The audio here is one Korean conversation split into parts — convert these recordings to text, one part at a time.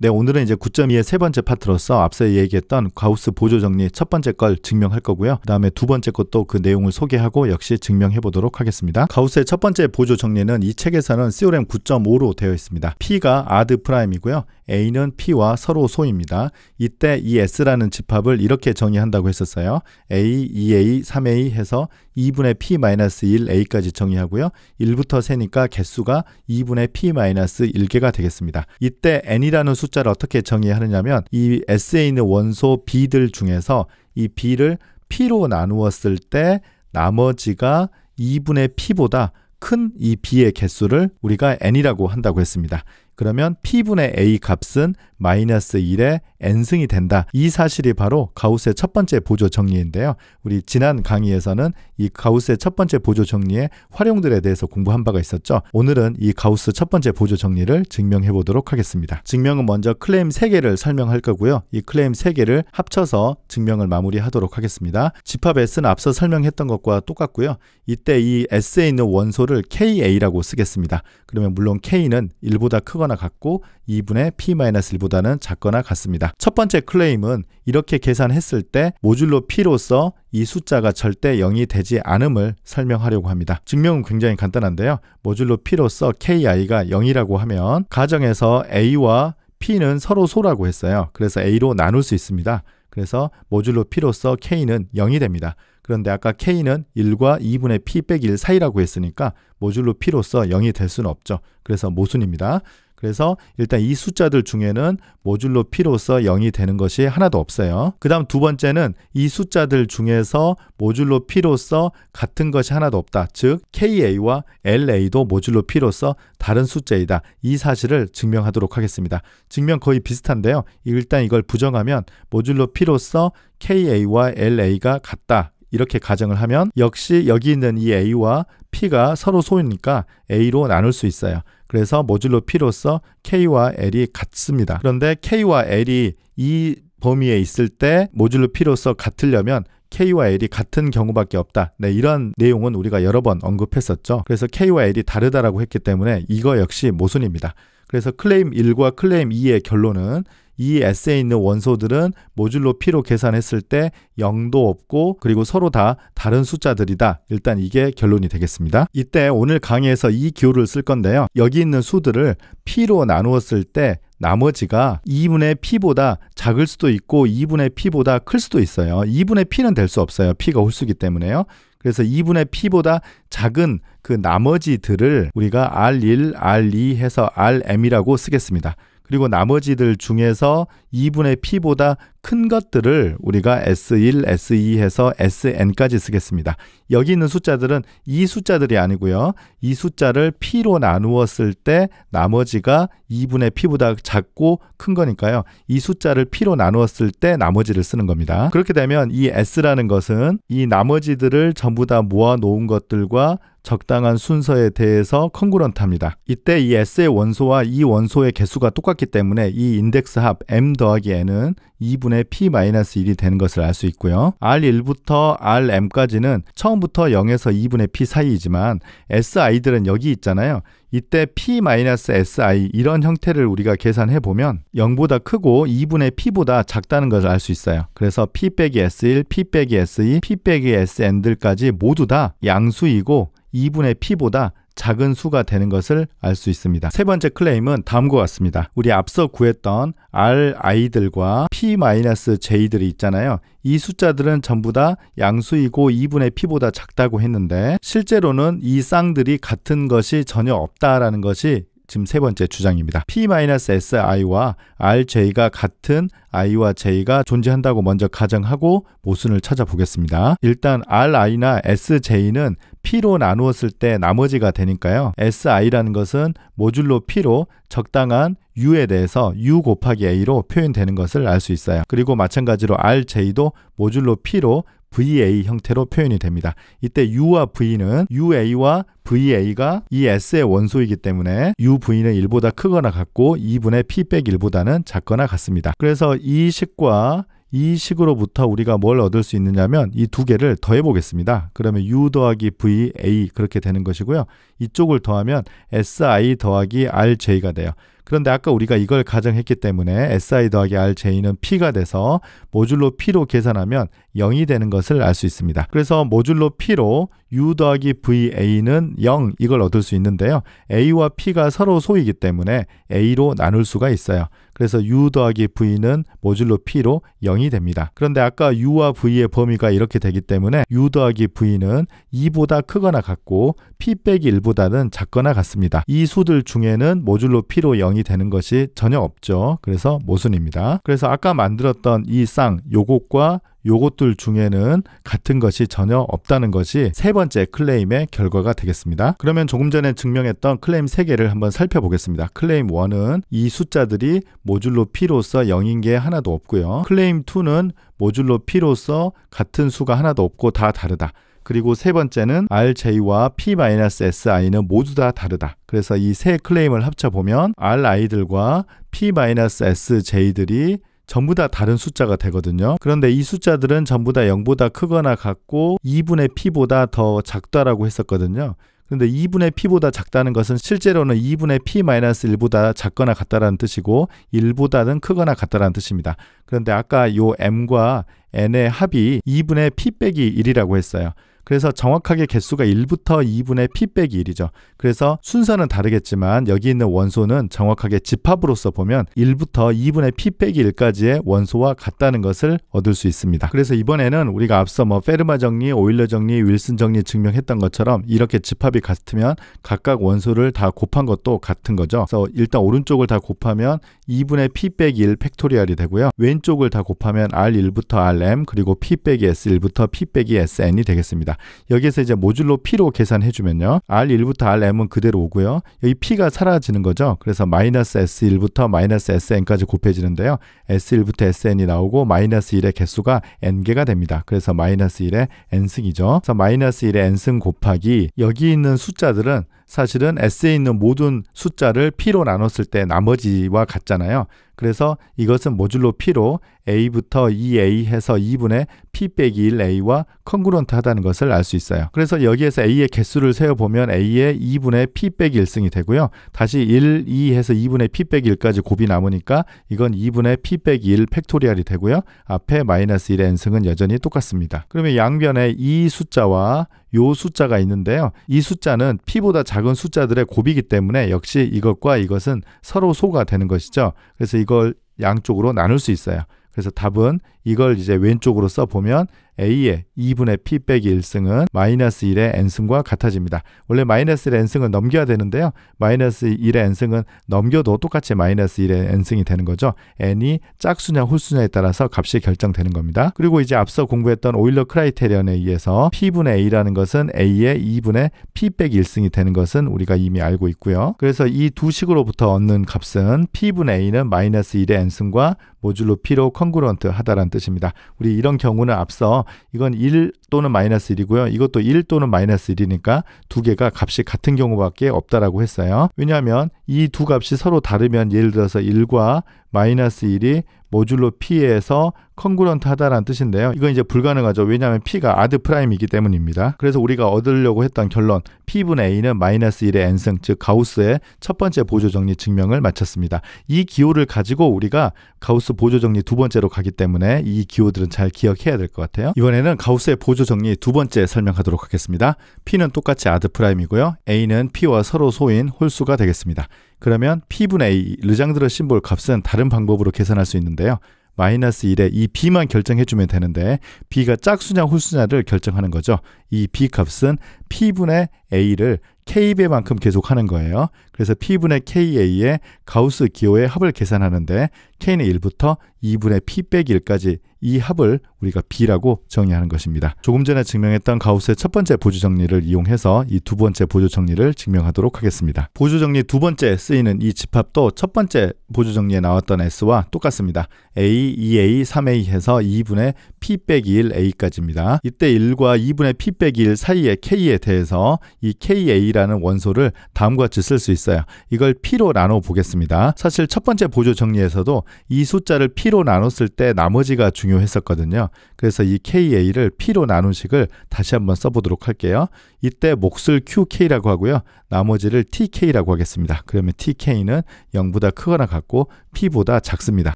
네, 오늘은 이제 9.2의 세 번째 파트로서 앞서 얘기했던 가우스 보조 정리 첫 번째 걸 증명할 거고요. 그 다음에 두 번째 것도 그 내용을 소개하고 역시 증명해 보도록 하겠습니다. 가우스의 첫 번째 보조 정리는 이 책에서는 Theorem 9.5로 되어 있습니다. P가 아드 프라임이고요. A는 P와 서로 소입니다. 이때 이 S라는 집합을 이렇게 정의한다고 했었어요. A, 2A, 3A 해서 2분의 P-1A까지 정의하고요. 1부터 세니까 개수가 2분의 P-1개가 되겠습니다. 이때 N이라는 숫자를 어떻게 정의하느냐면 이 S에 있는 원소 B들 중에서 이 B를 P로 나누었을 때 나머지가 2분의 P보다 큰 이 B의 개수를 우리가 N이라고 한다고 했습니다. 그러면 P분의 A 값은 -1의 N승이 된다. 이 사실이 바로 가우스의 첫 번째 보조 정리인데요. 우리 지난 강의에서는 이 가우스의 첫 번째 보조 정리의 활용들에 대해서 공부한 바가 있었죠. 오늘은 이 가우스 첫 번째 보조 정리를 증명해 보도록 하겠습니다. 증명은 먼저 클레임 3개를 설명할 거고요. 이 클레임 3개를 합쳐서 증명을 마무리하도록 하겠습니다. 집합 S는 앞서 설명했던 것과 똑같고요. 이때 이 S에 있는 원소를 KA라고 쓰겠습니다. 그러면 물론 K는 1보다 크거나 같고 2분의 P-1보다는 작거나 같습니다. 첫 번째 클레임은 이렇게 계산했을 때 모듈로 P로서 이 숫자가 절대 0이 되지 않음을 설명하려고 합니다. 증명은 굉장히 간단한데요. 모듈로 P로서 KI가 0이라고 하면 가정에서 A와 P는 서로 소라고 했어요. 그래서 A로 나눌 수 있습니다. 그래서 모듈로 P로서 K는 0이 됩니다. 그런데 아까 K는 1과 2분의 P 빼기 1 사이라고 했으니까 모듈로 P로서 0이 될 수는 없죠. 그래서 모순입니다. 그래서 일단 이 숫자들 중에는 모듈로 P로서 0이 되는 것이 하나도 없어요. 그 다음 두 번째는 이 숫자들 중에서 모듈로 P로서 같은 것이 하나도 없다. 즉 KA와 LA도 모듈로 P로서 다른 숫자이다. 이 사실을 증명하도록 하겠습니다. 증명 거의 비슷한데요. 일단 이걸 부정하면 모듈로 P로서 KA와 LA가 같다. 이렇게 가정을 하면 역시 여기 있는 이 A와 P가 서로 소이니까 A로 나눌 수 있어요. 그래서 모듈로 P로서 K와 L이 같습니다. 그런데 K와 L이 이 범위에 있을 때 모듈로 P로서 같으려면 K와 L이 같은 경우밖에 없다. 네, 이런 내용은 우리가 여러 번 언급했었죠. 그래서 K와 L이 다르다라고 했기 때문에 이거 역시 모순입니다. 그래서 클레임 1과 클레임 2의 결론은 이 S에 있는 원소들은 모듈로 P로 계산했을 때 0도 없고 그리고 서로 다 다른 숫자들이다. 일단 이게 결론이 되겠습니다. 이때 오늘 강의에서 이 기호를 쓸 건데요. 여기 있는 수들을 P로 나누었을 때 나머지가 2분의 P보다 작을 수도 있고 2분의 P보다 클 수도 있어요. 2분의 P는 될 수 없어요. P가 홀수기 때문에요. 그래서 2분의 P보다 작은 그 나머지들을 우리가 R1, R2 해서 RM이라고 쓰겠습니다. 그리고 나머지들 중에서 2분의 P보다 큰 것들을 우리가 S1, S2 해서 SN까지 쓰겠습니다. 여기 있는 숫자들은 이 숫자들이 아니고요. 이 숫자를 P로 나누었을 때 나머지가 2분의 P보다 작고 큰 거니까요. 이 숫자를 P로 나누었을 때 나머지를 쓰는 겁니다. 그렇게 되면 이 S라는 것은 이 나머지들을 전부 다 모아 놓은 것들과 적당한 순서에 대해서 컨그런트합니다. 이때 이 S의 원소와 이 원소의 개수가 똑같기 때문에 이 인덱스 합 M 더하기 N은 2분의 P-1이 되는 것을 알 수 있고요. R1부터 RM까지는 처음부터 0에서 2분의 P 사이이지만 SI들은 여기 있잖아요. 이때 P-SI 이런 형태를 우리가 계산해 보면 0보다 크고 2분의 P보다 작다는 것을 알 수 있어요. 그래서 P 빼기 S1, P 빼기 S2, P 빼기 SN들까지 모두 다 양수이고 2분의 P보다 작은 수가 되는 것을 알 수 있습니다. 세 번째 클레임은 다음과 같습니다. 우리 앞서 구했던 RI들과 P-J들이 있잖아요. 이 숫자들은 전부 다 양수이고 2분의 P보다 작다고 했는데 실제로는 이 쌍들이 같은 것이 전혀 없다라는 것이 지금 세 번째 주장입니다. P-SI와 RJ가 같은 I와 J가 존재한다고 먼저 가정하고 모순을 찾아보겠습니다. 일단 RI나 SJ는 P로 나누었을 때 나머지가 되니까요. SI라는 것은 모듈로 P로 적당한 U에 대해서 U 곱하기 A로 표현되는 것을 알 수 있어요. 그리고 마찬가지로 RJ도 모듈로 P로 VA 형태로 표현이 됩니다. 이때 U와 V는 UA와 VA가 이 S의 원소이기 때문에 UV는 1보다 크거나 같고 2분의 P 빼기 1보다는 작거나 같습니다. 그래서 이 식과 이 식으로부터 우리가 뭘 얻을 수 있느냐면 이 두 개를 더해 보겠습니다. 그러면 U 더하기 VA 그렇게 되는 것이고요. 이쪽을 더하면 SI 더하기 RJ가 돼요. 그런데 아까 우리가 이걸 가정했기 때문에 SI 더하기 RJ는 P가 돼서 모듈로 P로 계산하면 0이 되는 것을 알 수 있습니다. 그래서 모듈로 P로 U 더하기 VA는 0 이걸 얻을 수 있는데요. A와 P가 서로 소이기 때문에 A로 나눌 수가 있어요. 그래서 U 더하기 V는 모듈로 P로 0이 됩니다. 그런데 아까 U와 V의 범위가 이렇게 되기 때문에 U 더하기 V는 2보다 크거나 같고 P 빼기 1보다는 작거나 같습니다. 이 수들 중에는 모듈로 P로 0이 되는 것이 전혀 없죠. 그래서 모순입니다. 그래서 아까 만들었던 이 쌍, 요것과 요것들 중에는 같은 것이 전혀 없다는 것이 세 번째 클레임의 결과가 되겠습니다. 그러면 조금 전에 증명했던 클레임 3개를 한번 살펴보겠습니다. 클레임 1은 이 숫자들이 모듈로 P로서 0인 게 하나도 없고요. 클레임 2는 모듈로 P로서 같은 수가 하나도 없고 다 다르다. 그리고 세 번째는 RJ와 P-SI는 모두 다 다르다. 그래서 이 세 클레임을 합쳐보면 RI들과 P-SJ들이 전부 다 다른 숫자가 되거든요. 그런데 이 숫자들은 전부 다 0보다 크거나 같고 2분의 P보다 더 작다라고 했었거든요. 그런데 2분의 P보다 작다는 것은 실제로는 2분의 P-1보다 작거나 같다라는 뜻이고 1보다는 크거나 같다라는 뜻입니다. 그런데 아까 요 M과 N의 합이 2분의 P 빼기 1이라고 했어요. 그래서 정확하게 개수가 1부터 2분의 P 빼기 1이죠. 그래서 순서는 다르겠지만 여기 있는 원소는 정확하게 집합으로서 보면 1부터 2분의 P 빼기 1까지의 원소와 같다는 것을 얻을 수 있습니다. 그래서 이번에는 우리가 앞서 페르마 정리, 오일러 정리, 윌슨 정리 증명했던 것처럼 이렇게 집합이 같으면 각각 원소를 다 곱한 것도 같은 거죠. 그래서 일단 오른쪽을 다 곱하면 2분의 P 빼기 1 팩토리얼이 되고요. 왼쪽을 다 곱하면 R1부터 RM 그리고 P 빼기 S1부터 P 빼기 SN이 되겠습니다. 여기에서 이제 모듈로 P로 계산해주면요. R1부터 RM은 그대로 오고요. 여기 P가 사라지는 거죠. 그래서 마이너스 S1부터 마이너스 SN까지 곱해지는데요. S1부터 SN이 나오고 마이너스 1의 개수가 N개가 됩니다. 그래서 마이너스 1의 N승이죠. 그래서 마이너스 1의 N승 곱하기 여기 있는 숫자들은 사실은 S에 있는 모든 숫자를 P로 나눴을 때 나머지와 같잖아요. 그래서 이것은 모듈로 P로 A부터 2A 해서 2분의 P 빼기 1A와 컨그런트 하다는 것을 알 수 있어요. 그래서 여기에서 A의 개수를 세어보면 A의 2분의 P 빼기 1승이 되고요. 다시 1, 2 해서 2분의 P 빼기 1까지 곱이 남으니까 이건 2분의 P 빼기 1 팩토리얼이 되고요. 앞에 마이너스 1의 N승은 여전히 똑같습니다. 그러면 양변에 이 숫자와 요 숫자가 있는데요. 이 숫자는 P보다 작은 숫자들의 곱이기 때문에 역시 이것과 이것은 서로 소가 되는 것이죠. 그래서 이걸 양쪽으로 나눌 수 있어요. 그래서 답은 이걸 이제 왼쪽으로 써보면 A의 2분의 P 빼기 1승은 마이너스 1의 N승과 같아집니다. 원래 마이너스 1의 N승을 넘겨야 되는데요. 마이너스 1의 N승은 넘겨도 똑같이 마이너스 1의 N승이 되는 거죠. N이 짝수냐 홀수냐에 따라서 값이 결정되는 겁니다. 그리고 이제 앞서 공부했던 오일러 크라이테리언에 의해서 P분의 A라는 것은 A의 2분의 P 빼기 1승이 되는 것은 우리가 이미 알고 있고요. 그래서 이 두 식으로부터 얻는 값은 P분의 A는 마이너스 1의 N승과 모듈로 P로 컨그런트 하다라는 뜻입니다. 우리 이런 경우는 앞서 이건 1 또는 마이너스 1이고요. 이것도 1 또는 마이너스 1이니까 두 개가 값이 같은 경우밖에 없다라고 했어요. 왜냐하면 이 두 값이 서로 다르면 예를 들어서 1과 마이너스 1이 모듈로 P에서 컨그런트 하다라는 뜻인데요. 이건 이제 불가능하죠. 왜냐하면 P가 아드 프라임이기 때문입니다. 그래서 우리가 얻으려고 했던 결론 P분의 A는 마이너스 1의 N승, 즉 가우스의 첫 번째 보조정리 증명을 마쳤습니다. 이 기호를 가지고 우리가 가우스 보조정리 두 번째로 가기 때문에 이 기호들은 잘 기억해야 될 것 같아요. 이번에는 가우스의 보조정리 두 번째 설명하도록 하겠습니다. P는 똑같이 아드 프라임이고요. A는 P와 서로 소인 홀수가 되겠습니다. 그러면 P분의 A, 르장드르 심볼 값은 다른 방법으로 계산할 수 있는데요. 마이너스 1에 이 B만 결정해주면 되는데 B가 짝수냐 홀수냐를 결정하는 거죠. 이 B 값은 P분의 A를 K배만큼 계속 하는 거예요. 그래서 P분의 KA의 가우스 기호의 합을 계산하는데 K는 1부터 2분의 P 빼기 1까지 이 합을 우리가 B라고 정의하는 것입니다. 조금 전에 증명했던 가우스의 첫 번째 보조정리를 이용해서 이 두 번째 보조정리를 증명하도록 하겠습니다. 보조정리 두 번째 쓰이는 이 집합도 첫 번째 보조정리에 나왔던 S와 똑같습니다. A, 2A, 3A 해서 2분의 P 빼기 1 A까지입니다. 이때 1과 2분의 P 빼기 1 사이의 K에 대해서 이 KA라는 원소를 다음과 같이 쓸 수 있어요. 이걸 P로 나눠 보겠습니다. 사실 첫 번째 보조 정리에서도 이 숫자를 P로 P로 나눴을 때 나머지가 중요했었거든요. 그래서 이 KA를 P로 나눈 식을 다시 한번 써보도록 할게요. 이때 몫을 QK라고 하고요. 나머지를 TK라고 하겠습니다. 그러면 TK는 0보다 크거나 같고 P보다 작습니다.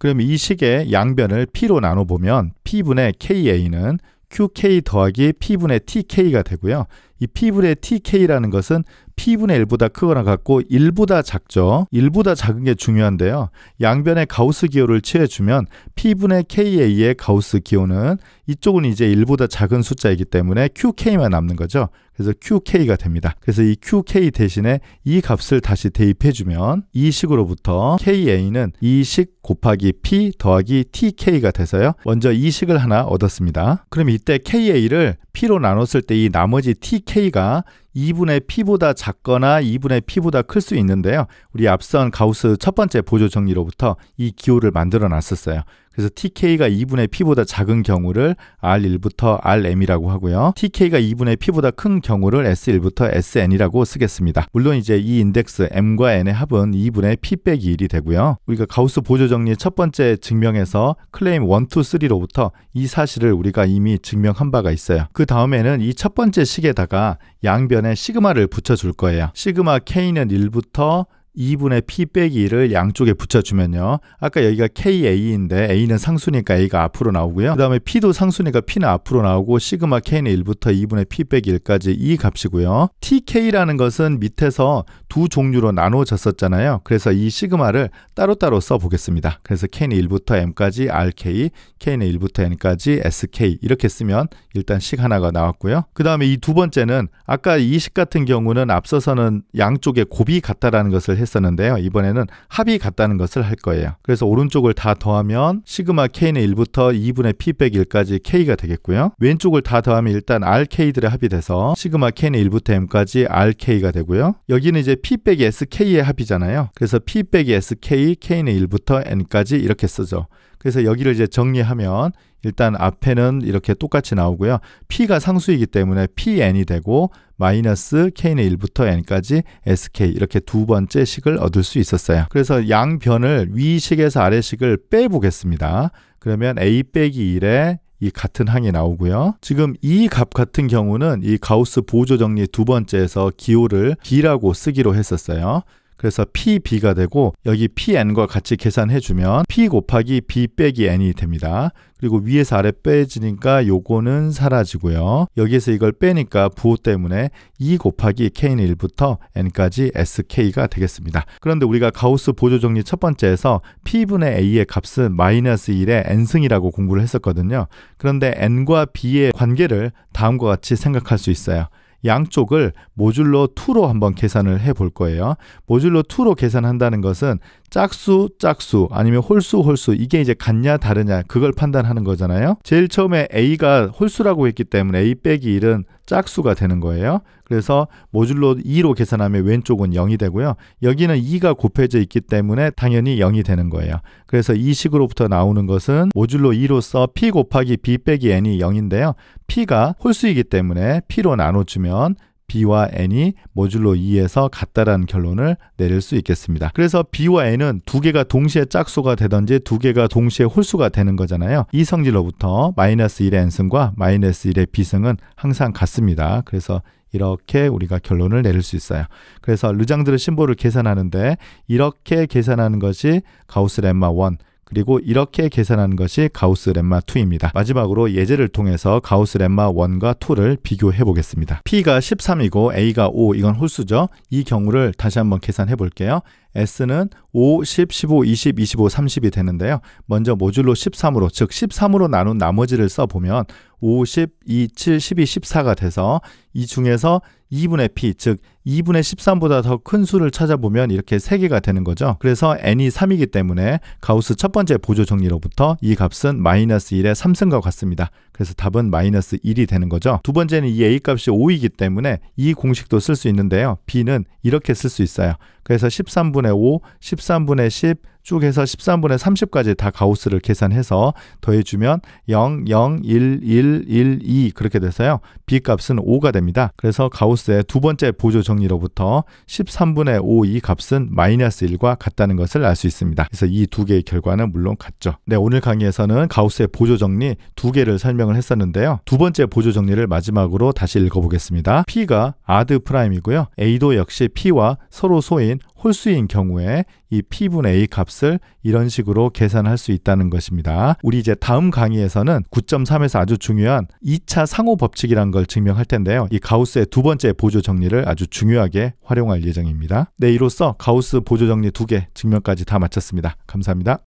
그러면 이 식의 양변을 P로 나눠보면 P분의 KA는 QK 더하기 P분의 TK가 되고요. 이 P분의 TK라는 것은 P분의 1보다 크거나 같고 1보다 작죠. 1보다 작은 게 중요한데요. 양변의 가우스 기호를 취해주면 P분의 KA의 가우스 기호는 이쪽은 이제 1보다 작은 숫자이기 때문에 QK만 남는 거죠. 그래서 QK가 됩니다. 그래서 이 QK 대신에 이 값을 다시 대입해주면 이 식으로부터 KA는 이 식 곱하기 P 더하기 TK가 돼서요. 먼저 이 식을 하나 얻었습니다. 그럼 이때 KA를 P로 나눴을 때 이 나머지 TK가 2분의 P보다 작거나 2분의 P보다 클 수 있는데요. 우리 앞선 가우스 첫 번째 보조 정리로부터 이 기호를 만들어 놨었어요. 그래서 TK가 2분의 P보다 작은 경우를 R1부터 RM이라고 하고요. TK가 2분의 P보다 큰 경우를 S1부터 SN이라고 쓰겠습니다. 물론 이제 이 인덱스 M과 N의 합은 2분의 P 빼기 1이 되고요. 우리가 가우스 보조 정리 첫 번째 증명에서 클레임 1, 2, 3로부터 이 사실을 우리가 이미 증명한 바가 있어요. 그 다음에는 이 첫 번째 식에다가 양변에 시그마를 붙여줄 거예요. 시그마 K는 1부터 2분의 P 빼기 1을 양쪽에 붙여주면요. 아까 여기가 KA인데 A는 상수니까 A가 앞으로 나오고요. 그 다음에 P도 상수니까 P는 앞으로 나오고 시그마 K는 1부터 2분의 P 빼기 1까지 이 값이고요. TK라는 것은 밑에서 두 종류로 나눠졌었잖아요. 그래서 이 시그마를 따로따로 써보겠습니다. 그래서 K는 1부터 M까지 RK, K는 1부터 N까지 SK 이렇게 쓰면 일단 식 하나가 나왔고요. 그 다음에 이 두 번째는 아까 이 식 같은 경우는 앞서서는 양쪽에 곱이 같다라는 것을 했었는데요. 이번에는 합이 같다는 것을 할 거예요. 그래서 오른쪽을 다 더하면 시그마 K는 1부터 2분의 P 빼기 1까지 K가 되겠고요. 왼쪽을 다 더하면 일단 RK들의 합이 돼서 시그마 K는 1부터 M까지 RK가 되고요. 여기는 이제 P 빼기 SK의 합이잖아요. 그래서 P 빼기 SK, K는 1부터 N까지 이렇게 쓰죠. 그래서 여기를 이제 정리하면 일단 앞에는 이렇게 똑같이 나오고요. P가 상수이기 때문에 PN이 되고 마이너스 K는 1부터 N까지 SK 이렇게 두 번째 식을 얻을 수 있었어요. 그래서 양변을 위식에서 아래식을 빼보겠습니다. 그러면 A 빼기 1에 이 같은 항이 나오고요. 지금 이 값 같은 경우는 이 가우스 보조 정리 두 번째에서 기호를 B라고 쓰기로 했었어요. 그래서 PB가 되고 여기 PN과 같이 계산해주면 P 곱하기 B 빼기 N이 됩니다. 그리고 위에서 아래 빼지니까 요거는 사라지고요. 여기에서 이걸 빼니까 부호 때문에 2 곱하기 K는 1부터 N까지 SK가 되겠습니다. 그런데 우리가 가우스 보조 정리 첫 번째에서 P분의 A의 값은 마이너스 1의 N승이라고 공부를 했었거든요. 그런데 N과 B의 관계를 다음과 같이 생각할 수 있어요. 양쪽을 모듈로 2로 한번 계산을 해 볼 거예요. 모듈로 2로 계산한다는 것은 짝수, 짝수 아니면 홀수, 홀수 이게 이제 같냐 다르냐 그걸 판단하는 거잖아요. 제일 처음에 A가 홀수라고 했기 때문에 A 빼기 1은 짝수가 되는 거예요. 그래서 모듈로 2로 계산하면 왼쪽은 0이 되고요. 여기는 2가 곱해져 있기 때문에 당연히 0이 되는 거예요. 그래서 이 식으로부터 나오는 것은 모듈로 2로서 P 곱하기 B 빼기 N이 0인데요. P가 홀수이기 때문에 P로 나눠주면 B와 N이 모듈로 2에서 같다라는 결론을 내릴 수 있겠습니다. 그래서 B와 N은 두 개가 동시에 짝수가 되든지 두 개가 동시에 홀수가 되는 거잖아요. 이 성질로부터 마이너스 1의 N승과 마이너스 1의 B승은 항상 같습니다. 그래서 이렇게 우리가 결론을 내릴 수 있어요. 그래서 르장드르 심볼을 계산하는데 이렇게 계산하는 것이 가우스 렘마 1 그리고 이렇게 계산하는 것이 가우스 렘마 2입니다. 마지막으로 예제를 통해서 가우스 렘마 1과 2를 비교해 보겠습니다. P가 13이고 A가 5 이건 홀수죠. 이 경우를 다시 한번 계산해 볼게요. S는 5, 10, 15, 20, 25, 30이 되는데요. 먼저 모듈로 13으로 즉 13으로 나눈 나머지를 써보면 5, 10, 2, 7, 12, 14가 돼서 이 중에서 2분의 P 즉 2분의 13보다 더 큰 수를 찾아보면 이렇게 3개가 되는 거죠. 그래서 N이 3이기 때문에 가우스 첫 번째 보조 정리로부터 이 값은 마이너스 1의 3승과 같습니다. 그래서 답은 마이너스 1이 되는 거죠. 두 번째는 이 A 값이 5이기 때문에 이 공식도 쓸 수 있는데요. B는 이렇게 쓸 수 있어요. 그래서 13분의 5, 13분의 10, 쭉 해서 13분의 30까지 다 가우스를 계산해서 더해주면 0, 0, 1, 1, 1, 2 그렇게 돼서요. B값은 5가 됩니다. 그래서 가우스의 두 번째 보조 정리로부터 13분의 5 이 값은 마이너스 1과 같다는 것을 알 수 있습니다. 그래서 이 두 개의 결과는 물론 같죠. 네, 오늘 강의에서는 가우스의 보조 정리 두 개를 설명을 했었는데요. 두 번째 보조 정리를 마지막으로 다시 읽어보겠습니다. P가 아드 프라임이고요. A도 역시 P와 서로 소인 홀수인 경우에 이 P분의 A 값을 이런 식으로 계산할 수 있다는 것입니다. 우리 이제 다음 강의에서는 9.3에서 아주 중요한 2차 상호 법칙이라는 걸 증명할 텐데요. 이 가우스의 두 번째 보조 정리를 아주 중요하게 활용할 예정입니다. 네, 이로써 가우스 보조 정리 두 개 증명까지 다 마쳤습니다. 감사합니다.